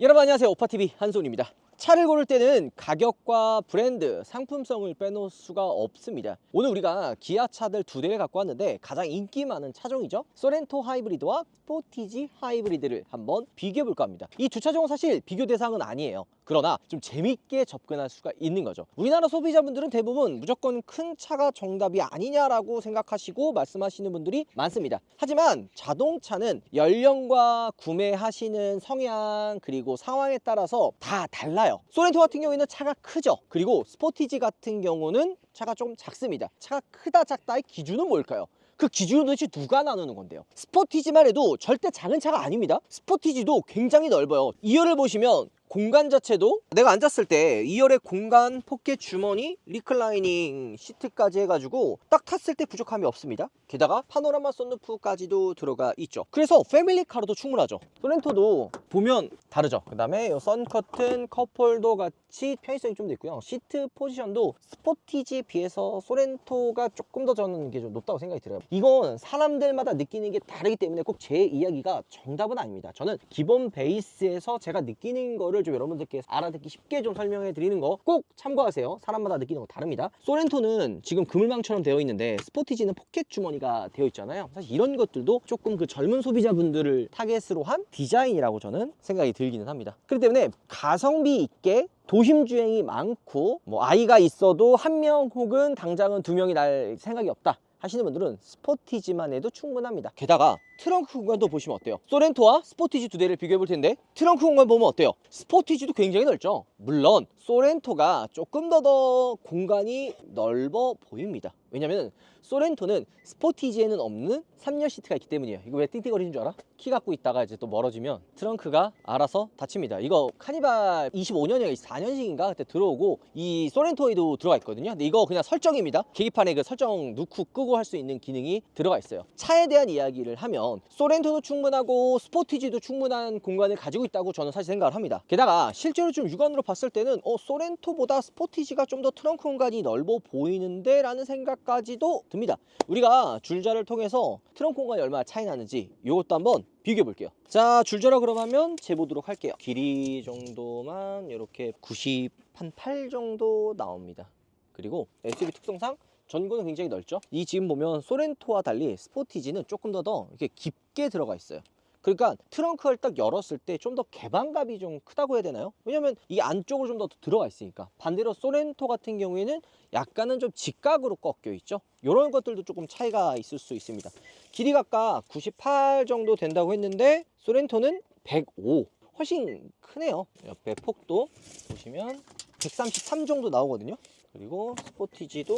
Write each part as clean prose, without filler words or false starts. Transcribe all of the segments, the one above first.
여러분 안녕하세요. 오빠TV 한손입니다. 차를 고를 때는 가격과 브랜드, 상품성을 빼놓을 수가 없습니다. 오늘 우리가 기아차들 두 대를 갖고 왔는데 가장 인기 많은 차종이죠. 소렌토 하이브리드와 스포티지 하이브리드를 한번 비교해 볼까 합니다. 이 두 차종은 사실 비교 대상은 아니에요. 그러나 좀 재밌게 접근할 수가 있는 거죠. 우리나라 소비자분들은 대부분 무조건 큰 차가 정답이 아니냐라고 생각하시고 말씀하시는 분들이 많습니다. 하지만 자동차는 연령과 구매하시는 성향 그리고 상황에 따라서 다 달라요. 소렌토 같은 경우에는 차가 크죠. 그리고 스포티지 같은 경우는 차가 좀 작습니다. 차가 크다 작다의 기준은 뭘까요? 그 기준은 도대체 누가 나누는 건데요? 스포티지만 해도 절대 작은 차가 아닙니다. 스포티지도 굉장히 넓어요. 2열을 보시면 공간 자체도 내가 앉았을 때 2열의 공간, 포켓 주머니, 리클라이닝 시트까지 해가지고 딱 탔을 때 부족함이 없습니다. 게다가 파노라마 썬루프까지도 들어가 있죠. 그래서 패밀리카로도 충분하죠. 소렌토도 보면 다르죠. 그 다음에 선커튼, 컵홀더 같이 편의성이 좀 더 있고요. 시트 포지션도 스포티지에 비해서 소렌토가 조금 더 저는 이게 좀 높다고 생각이 들어요. 이건 사람들마다 느끼는 게 다르기 때문에 꼭 제 이야기가 정답은 아닙니다. 저는 기본 베이스에서 제가 느끼는 거를 좀 여러분들께 알아듣기 쉽게 좀 설명해 드리는 거 꼭 참고하세요. 사람마다 느끼는 거 다릅니다. 소렌토는 지금 그물망처럼 되어 있는데 스포티지는 포켓 주머니가 되어 있잖아요. 사실 이런 것들도 조금 그 젊은 소비자분들을 타겟으로 한 디자인이라고 저는 생각이 들기는 합니다. 그렇기 때문에 가성비 있게 도심 주행이 많고 뭐 아이가 있어도 한 명 혹은 당장은 두 명이 날 생각이 없다 하시는 분들은 스포티지만 해도 충분합니다. 게다가 트렁크 공간도 보시면 어때요? 소렌토와 스포티지 두 대를 비교해 볼 텐데 트렁크 공간 보면 어때요? 스포티지도 굉장히 넓죠. 물론 소렌토가 조금 더 공간이 넓어 보입니다. 왜냐면 소렌토는 스포티지에는 없는 3열 시트가 있기 때문이에요. 이거 왜 띵띵거리는 줄 알아? 키 갖고 있다가 이제 또 멀어지면 트렁크가 알아서 닫힙니다. 이거 카니발 25년인가 24년식인가 그때 들어오고 이 소렌토에도 들어가 있거든요. 근데 이거 그냥 설정입니다. 계기판에 그 설정 넣고 끄고 할 수 있는 기능이 들어가 있어요. 차에 대한 이야기를 하면 소렌토도 충분하고 스포티지도 충분한 공간을 가지고 있다고 저는 사실 생각을 합니다. 게다가 실제로 좀 육안으로 봤을 때는 소렌토보다 스포티지가 좀 더 트렁크 공간이 넓어 보이는데 라는 생각까지도 듭니다. 우리가 줄자를 통해서 트렁크 공간이 얼마나 차이 나는지 이것도 한번 비교해 볼게요. 자, 줄자라 그러면 재보도록 할게요. 길이 정도만 이렇게 98 정도 나옵니다. 그리고 SUV 특성상 전고는 굉장히 넓죠. 이 지금 보면 소렌토와 달리 스포티지는 조금 더 이렇게 깊게 들어가 있어요. 그러니까 트렁크를 딱 열었을 때 좀 더 개방감이 좀 크다고 해야 되나요? 왜냐면 이 안쪽으로 좀 더 들어가 있으니까. 반대로 소렌토 같은 경우에는 약간은 좀 직각으로 꺾여 있죠. 이런 것들도 조금 차이가 있을 수 있습니다. 길이가 아까 98 정도 된다고 했는데 소렌토는 105, 훨씬 크네요. 옆에 폭도 보시면 133 정도 나오거든요. 그리고 스포티지도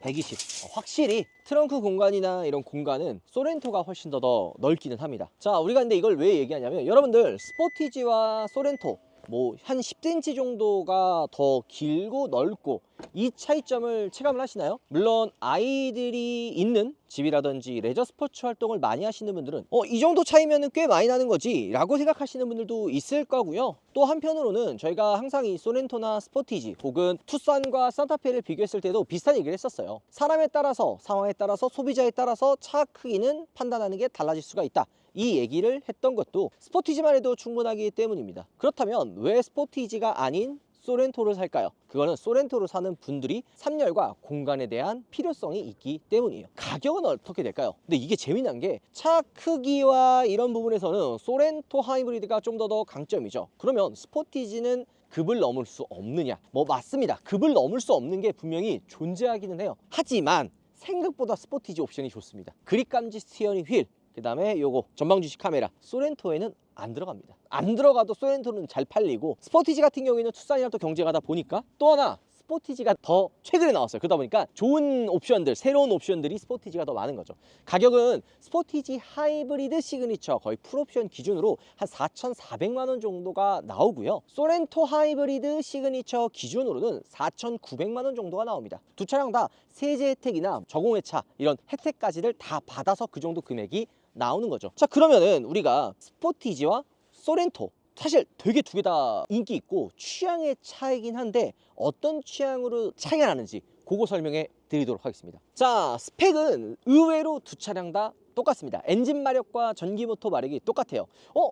120. 확실히 트렁크 공간이나 이런 공간은 소렌토가 훨씬 더 넓기는 합니다. 자, 우리가 근데 이걸 왜 얘기하냐면 여러분들 스포티지와 소렌토 뭐 한 10cm 정도가 더 길고 넓고 이 차이점을 체감을 하시나요? 물론 아이들이 있는 집이라든지 레저 스포츠 활동을 많이 하시는 분들은 이 정도 차이면 꽤 많이 나는 거지 라고 생각하시는 분들도 있을 거고요. 또 한편으로는 저희가 항상 이 소렌토나 스포티지 혹은 투싼과 산타페를 비교했을 때도 비슷한 얘기를 했었어요. 사람에 따라서 상황에 따라서 소비자에 따라서 차 크기는 판단하는 게 달라질 수가 있다. 이 얘기를 했던 것도 스포티지만 해도 충분하기 때문입니다. 그렇다면 왜 스포티지가 아닌 소렌토를 살까요? 그거는 소렌토를 사는 분들이 3열과 공간에 대한 필요성이 있기 때문이에요. 가격은 어떻게 될까요? 근데 이게 재미난 게 차 크기와 이런 부분에서는 소렌토 하이브리드가 좀 더 강점이죠. 그러면 스포티지는 급을 넘을 수 없느냐? 뭐 맞습니다. 급을 넘을 수 없는 게 분명히 존재하기는 해요. 하지만 생각보다 스포티지 옵션이 좋습니다. 그립 감지 스티어링 휠, 그 다음에 요거 전방 주시 카메라, 소렌토에는 안 들어갑니다. 안 들어가도 소렌토는 잘 팔리고 스포티지 같은 경우에는 투싼이랑 또 경쟁하다 보니까 또 하나 스포티지가 더 최근에 나왔어요. 그러다 보니까 좋은 옵션들, 새로운 옵션들이 스포티지가 더 많은 거죠. 가격은 스포티지 하이브리드 시그니처 거의 풀옵션 기준으로 한 4,400만 원 정도가 나오고요. 소렌토 하이브리드 시그니처 기준으로는 4,900만 원 정도가 나옵니다. 두 차량 다 세제 혜택이나 저공해차 이런 혜택까지를 다 받아서 그 정도 금액이 나오는 거죠. 자, 그러면은 우리가 스포티지와 소렌토 사실 되게 두 개 다 인기 있고 취향의 차이긴 한데 어떤 취향으로 차이가 나는지 그거 설명해 드리도록 하겠습니다. 자, 스펙은 의외로 두 차량 다 똑같습니다. 엔진 마력과 전기 모터 마력이 똑같아요.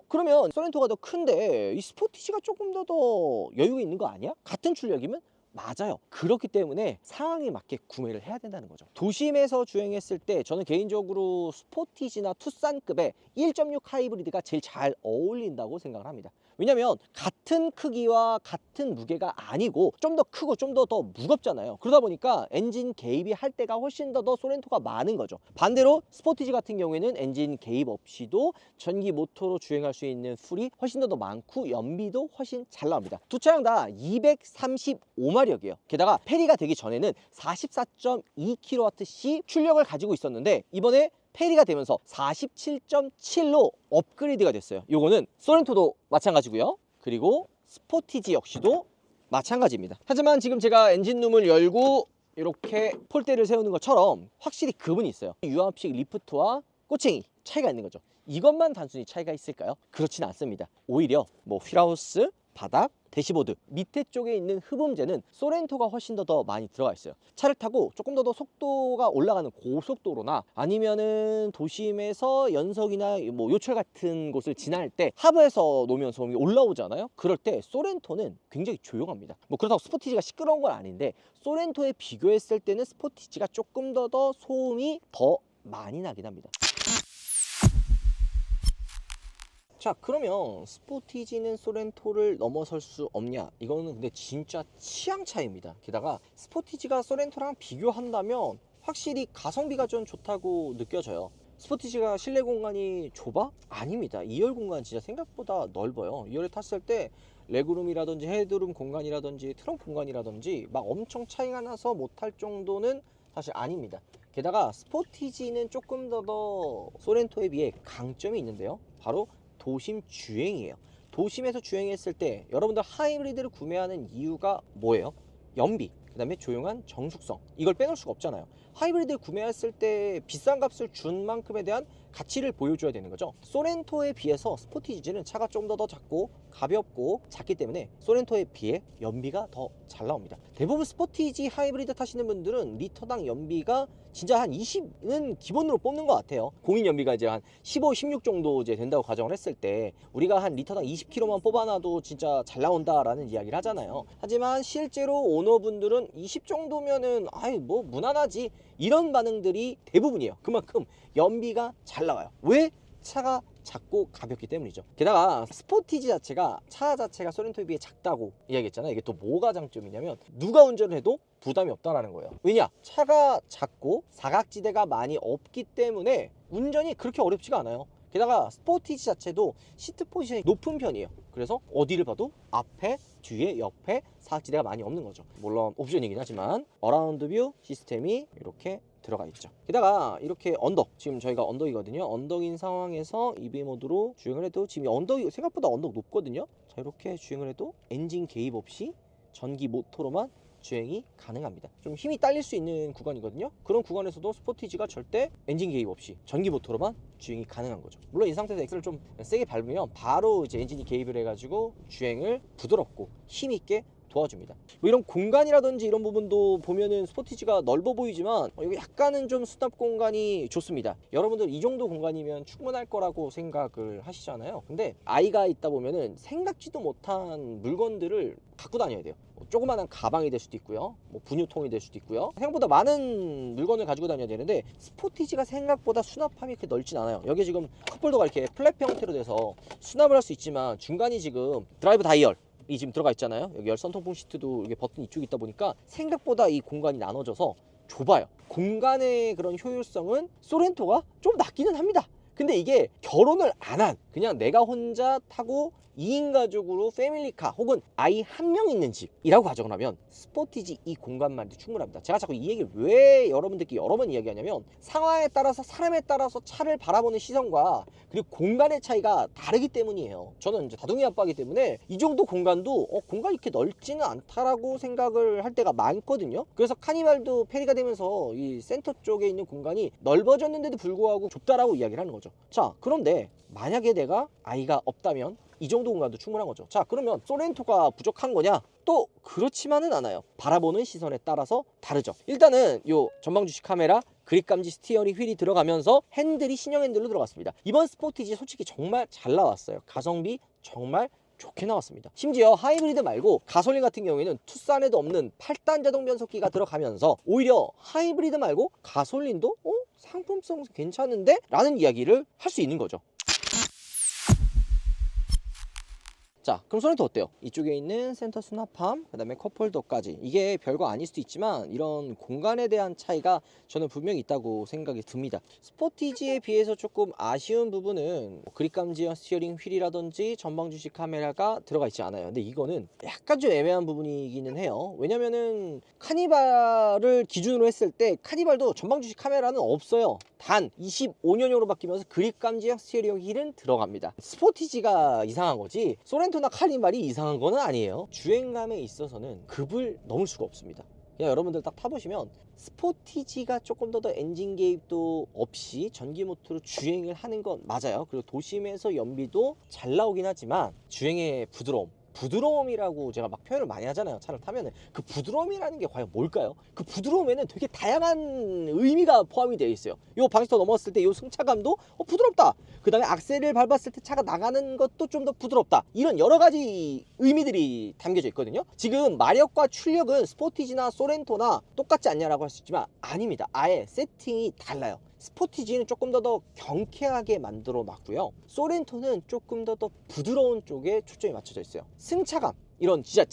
그러면 소렌토가 더 큰데 이 스포티지가 조금 더 여유가 있는 거 아니야? 같은 출력이면? 맞아요. 그렇기 때문에 상황에 맞게 구매를 해야 된다는 거죠. 도심에서 주행했을 때 저는 개인적으로 스포티지나 투싼급의 1.6 하이브리드가 제일 잘 어울린다고 생각을 합니다. 왜냐면 같은 크기와 같은 무게가 아니고 좀 더 크고 좀 더 무겁잖아요. 그러다 보니까 엔진 개입이 할 때가 훨씬 더 소렌토가 많은 거죠. 반대로 스포티지 같은 경우에는 엔진 개입 없이도 전기 모터로 주행할 수 있는 풀이 훨씬 더 많고 연비도 훨씬 잘 나옵니다. 두 차량 다 235마력이에요. 게다가 페리가 되기 전에는 44.2kWh 출력을 가지고 있었는데 이번에 페리가 되면서 47.7로 업그레이드가 됐어요. 요거는 소렌토도 마찬가지고요. 그리고 스포티지 역시도 마찬가지입니다. 하지만 지금 제가 엔진룸을 열고 이렇게 폴대를 세우는 것처럼 확실히 그분이 있어요. 유압식 리프트와 꼬챙이 차이가 있는 거죠. 이것만 단순히 차이가 있을까요? 그렇진 않습니다. 오히려 뭐 휠하우스, 바닥, 대시보드 밑에 쪽에 있는 흡음재는 소렌토가 훨씬 더 많이 들어가 있어요. 차를 타고 조금 더 속도가 올라가는 고속도로나 아니면은 도심에서 연석이나 뭐 요철 같은 곳을 지날 때 하부에서 노면 소음이 올라오잖아요. 그럴 때 소렌토는 굉장히 조용합니다. 뭐 그렇다고 스포티지가 시끄러운 건 아닌데 소렌토에 비교했을 때는 스포티지가 조금 더 소음이 더 많이 나긴 합니다. 자, 그러면 스포티지는 소렌토를 넘어설 수 없냐? 이거는 근데 진짜 취향 차이입니다. 게다가 스포티지가 소렌토랑 비교한다면 확실히 가성비가 좀 좋다고 느껴져요. 스포티지가 실내 공간이 좁아? 아닙니다. 2열 공간 진짜 생각보다 넓어요. 2열에 탔을 때 레그룸이라든지 헤드룸 공간이라든지 트렁크 공간이라든지 막 엄청 차이가 나서 못할 정도는 사실 아닙니다. 게다가 스포티지는 조금 더 소렌토에 비해 강점이 있는데요. 바로 도심 주행이에요. 도심에서 주행했을 때 여러분들 하이브리드를 구매하는 이유가 뭐예요? 연비, 그 다음에 조용한 정숙성. 이걸 빼놓을 수가 없잖아요. 하이브리드를 구매했을 때 비싼 값을 준 만큼에 대한 가치를 보여줘야 되는 거죠. 소렌토에 비해서 스포티지는 차가 좀 더 작고 가볍고 작기 때문에 소렌토에 비해 연비가 더 잘 나옵니다. 대부분 스포티지 하이브리드 타시는 분들은 리터당 연비가 진짜 한 20은 기본으로 뽑는 것 같아요. 공인 연비가 이제 한 15, 16 정도 이제 된다고 가정을 했을 때 우리가 한 리터당 20km만 뽑아놔도 진짜 잘 나온다라는 이야기를 하잖아요. 하지만 실제로 오너분들은 20 정도면은 아이 뭐 무난하지 이런 반응들이 대부분이에요. 그만큼 연비가 잘 나와요. 왜? 차가 작고 가볍기 때문이죠. 게다가 스포티지 자체가 차 자체가 소렌토에 비해 작다고 이야기했잖아요. 이게 또 뭐가 장점이냐면 누가 운전을 해도 부담이 없다라는 거예요. 왜냐? 차가 작고 사각지대가 많이 없기 때문에 운전이 그렇게 어렵지가 않아요. 게다가 스포티지 자체도 시트 포지션이 높은 편이에요. 그래서 어디를 봐도 앞에, 뒤에, 옆에 사각지대가 많이 없는 거죠. 물론 옵션이긴 하지만 어라운드 뷰 시스템이 이렇게 들어가 있죠. 게다가 이렇게 언덕, 지금 저희가 언덕이거든요. 언덕인 상황에서 EV 모드로 주행을 해도 지금 언덕이 생각보다 언덕 높거든요. 자, 이렇게 주행을 해도 엔진 개입 없이 전기 모터로만 주행이 가능합니다. 좀 힘이 딸릴 수 있는 구간이거든요. 그런 구간에서도 스포티지가 절대 엔진 개입 없이 전기 모터로만 주행이 가능한 거죠. 물론 이 상태에서 엑셀을 좀 세게 밟으면 바로 이제 엔진이 개입을 해가지고 주행을 부드럽고 힘있게 도와줍니다. 뭐 이런 공간이라든지 이런 부분도 보면은 스포티지가 넓어 보이지만 여기 약간은 좀 수납 공간이 좋습니다. 여러분들 이 정도 공간이면 충분할 거라고 생각을 하시잖아요. 근데 아이가 있다 보면은 생각지도 못한 물건들을 갖고 다녀야 돼요. 조그마한 가방이 될 수도 있고요, 뭐 분유통이 될 수도 있고요. 생각보다 많은 물건을 가지고 다녀야 되는데 스포티지가 생각보다 수납함이 그렇게 넓진 않아요. 여기 지금 컵홀더가 이렇게 플랩 형태로 돼서 수납을 할 수 있지만 중간이 지금 드라이브 다이얼 이 지금 들어가 있잖아요. 여기 열선 통풍 시트도 이게 버튼 이쪽에 있다 보니까 생각보다 이 공간이 나눠져서 좁아요. 공간의 그런 효율성은 소렌토가 좀 낮기는 합니다. 근데 이게 결혼을 안 한 그냥 내가 혼자 타고 2인 가족으로 패밀리카 혹은 아이 한 명 있는 집이라고 가정을 하면 스포티지 이 공간만 해도 충분합니다. 제가 자꾸 이 얘기를 왜 여러분들께 여러 번 이야기하냐면 상황에 따라서 사람에 따라서 차를 바라보는 시선과 그리고 공간의 차이가 다르기 때문이에요. 저는 이제 다둥이 아빠이기 때문에 이 정도 공간도 공간이 이렇게 넓지는 않다라고 생각을 할 때가 많거든요. 그래서 카니발도 페리가 되면서 이 센터 쪽에 있는 공간이 넓어졌는데도 불구하고 좁다라고 이야기를 하는 거죠. 자, 그런데 만약에 내가 아이가 없다면 이 정도 공간도 충분한 거죠. 자, 그러면 소렌토가 부족한 거냐? 또 그렇지만은 않아요. 바라보는 시선에 따라서 다르죠. 일단은 요 전방 주시 카메라 그립 감지 스티어링 휠이 들어가면서 핸들이 신형 핸들로 들어갔습니다. 이번 스포티지 솔직히 정말 잘 나왔어요. 가성비 정말 좋게 나왔습니다. 심지어 하이브리드 말고 가솔린 같은 경우에는 투싼에도 없는 8단 자동 변속기가 들어가면서 오히려 하이브리드 말고 가솔린도 상품성 괜찮은데? 라는 이야기를 할 수 있는 거죠. 자, 그럼 소렌토 어때요? 이쪽에 있는 센터 수납함, 그 다음에 컵홀더까지. 이게 별거 아닐 수도 있지만 이런 공간에 대한 차이가 저는 분명히 있다고 생각이 듭니다. 스포티지에 비해서 조금 아쉬운 부분은 그립 감지형 스티어링 휠이라든지 전방 주시 카메라가 들어가 있지 않아요. 근데 이거는 약간 좀 애매한 부분이기는 해요. 왜냐면은 카니발을 기준으로 했을 때 카니발도 전방 주시 카메라는 없어요. 단 25년형으로 바뀌면서 그립 감지형 스티어링 휠은 들어갑니다. 스포티지가 이상한 거지 소렌토나 카니발이 이상한 거는 아니에요. 주행감에 있어서는 급을 넘을 수가 없습니다. 그냥 여러분들 딱 타보시면 스포티지가 조금 더 엔진 개입도 없이 전기 모터로 주행을 하는 건 맞아요. 그리고 도심에서 연비도 잘 나오긴 하지만 주행의 부드러움이라고 제가 막 표현을 많이 하잖아요. 차를 타면은 그 부드러움이라는 게 과연 뭘까요? 그 부드러움에는 되게 다양한 의미가 포함이 되어 있어요. 요 방지턱 넘었을 때 요 승차감도 부드럽다. 그 다음에 악셀을 밟았을 때 차가 나가는 것도 좀 더 부드럽다. 이런 여러 가지 의미들이 담겨져 있거든요. 지금 마력과 출력은 스포티지나 소렌토나 똑같지 않냐라고 할 수 있지만 아닙니다. 아예 세팅이 달라요. 스포티지는 조금 더 경쾌하게 만들어 놨고요. 소렌토는 조금 더 부드러운 쪽에 초점이 맞춰져 있어요. 승차감, 이런 진짜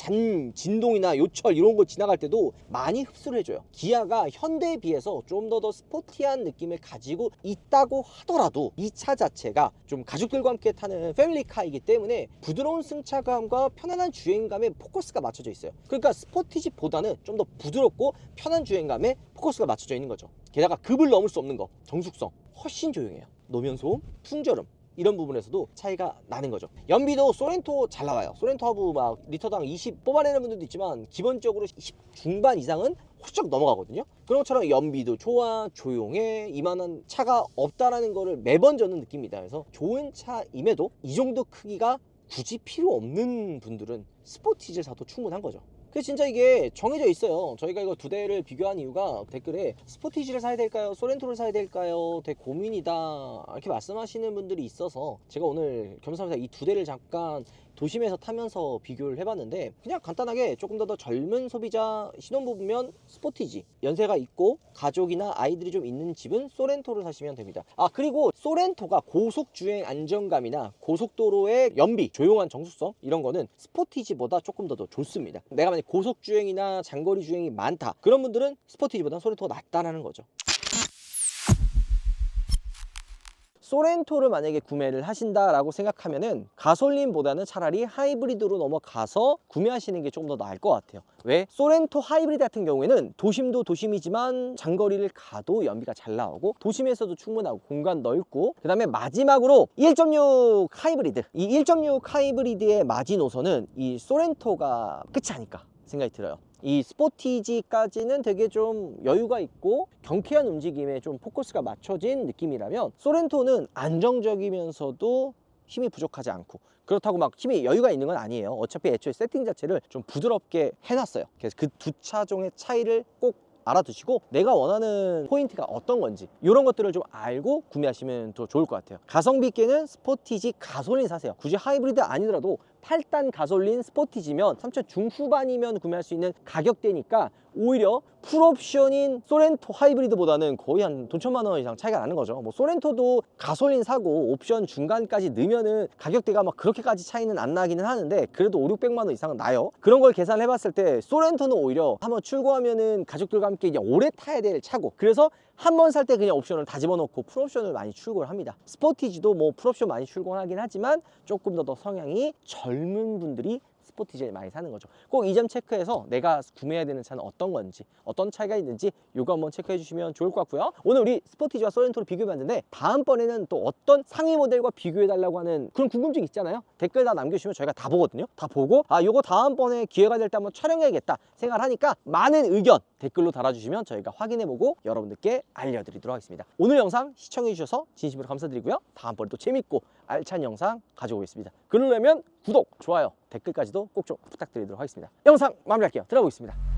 진동이나 요철 이런 거 지나갈 때도 많이 흡수를 해줘요. 기아가 현대에 비해서 좀 더 스포티한 느낌을 가지고 있다고 하더라도 이 차 자체가 좀 가족들과 함께 타는 패밀리카이기 때문에 부드러운 승차감과 편안한 주행감에 포커스가 맞춰져 있어요. 그러니까 스포티지보다는 좀 더 부드럽고 편한 주행감에 포커스가 맞춰져 있는 거죠. 게다가 급을 넘을 수 없는 거, 정숙성 훨씬 조용해요. 노면소음, 풍절음 이런 부분에서도 차이가 나는 거죠. 연비도 소렌토 잘 나와요. 소렌토 하부 막 리터당 20 뽑아내는 분들도 있지만 기본적으로 10 중반 이상은 훌쩍 넘어가거든요. 그런 것처럼 연비도 좋아, 조용해, 이만한 차가 없다라는 거를 매번 저는 느낍니다. 그래서 좋은 차임에도 이 정도 크기가 굳이 필요 없는 분들은 스포티지를 사도 충분한 거죠. 그래서 진짜 이게 정해져 있어요. 저희가 이거 두 대를 비교한 이유가 댓글에 스포티지를 사야 될까요? 소렌토를 사야 될까요? 되게 고민이다 이렇게 말씀하시는 분들이 있어서 제가 오늘 겸사겸사 이 두 대를 잠깐 도심에서 타면서 비교를 해봤는데 그냥 간단하게 조금 더 젊은 소비자 신혼부부면 스포티지, 연세가 있고 가족이나 아이들이 좀 있는 집은 소렌토를 사시면 됩니다. 그리고 소렌토가 고속주행 안정감이나 고속도로의 연비, 조용한 정숙성 이런 거는 스포티지보다 조금 더 좋습니다. 내가 만약 고속주행이나 장거리 주행이 많다 그런 분들은 스포티지보다 소렌토가 낫다라는 거죠. 소렌토를 만약에 구매를 하신다라고 생각하면은 가솔린보다는 차라리 하이브리드로 넘어가서 구매하시는 게 조금 더 나을 것 같아요. 왜? 소렌토 하이브리드 같은 경우에는 도심도 도심이지만 장거리를 가도 연비가 잘 나오고 도심에서도 충분하고 공간 넓고 그 다음에 마지막으로 1.6 하이브리드, 이 1.6 하이브리드의 마지노선은 이 소렌토가 끝이 아닐까 생각이 들어요. 이 스포티지까지는 되게 좀 여유가 있고 경쾌한 움직임에 좀 포커스가 맞춰진 느낌이라면 소렌토는 안정적이면서도 힘이 부족하지 않고 그렇다고 막 힘이 여유가 있는 건 아니에요. 어차피 애초에 세팅 자체를 좀 부드럽게 해놨어요. 그래서 그 두 차종의 차이를 꼭 알아두시고 내가 원하는 포인트가 어떤 건지 이런 것들을 좀 알고 구매하시면 더 좋을 것 같아요. 가성비 있게는 스포티지 가솔린 사세요. 굳이 하이브리드 아니더라도 8단 가솔린 스포티지면 3천 중후반이면 구매할 수 있는 가격대니까 오히려 풀옵션인 소렌토 하이브리드보다는 거의 한 돈 1,000만 원 이상 차이가 나는 거죠. 뭐 소렌토도 가솔린 사고 옵션 중간까지 넣으면은 가격대가 막 그렇게까지 차이는 안 나기는 하는데 그래도 5,600만 원 이상은 나요. 그런 걸 계산해 봤을 때 소렌토는 오히려 한번 출고하면은 가족들과 함께 이제 오래 타야 될 차고 그래서 한 번 살 때 그냥 옵션을 다 집어넣고 풀옵션을 많이 출고를 합니다. 스포티지도 뭐 풀옵션 많이 출고하긴 하지만 조금 더 성향이 젊은 분들이 스포티지를 많이 사는 거죠. 꼭 이 점 체크해서 내가 구매해야 되는 차는 어떤 건지 어떤 차이가 있는지 요거 한번 체크해 주시면 좋을 것 같고요. 오늘 우리 스포티지와 소렌토를 비교해 봤는데 다음번에는 또 어떤 상위 모델과 비교해 달라고 하는 그런 궁금증 있잖아요. 댓글 다 남겨주시면 저희가 다 보거든요. 다 보고 요거 다음번에 기회가 될 때 한번 촬영해야겠다 생각을 하니까 많은 의견 댓글로 달아주시면 저희가 확인해보고 여러분들께 알려드리도록 하겠습니다. 오늘 영상 시청해주셔서 진심으로 감사드리고요. 다음번에 또 재밌고 알찬 영상 가져오겠습니다. 그러려면 구독, 좋아요, 댓글까지도 꼭 좀 부탁드리도록 하겠습니다. 영상 마무리할게요. 들어가보겠습니다.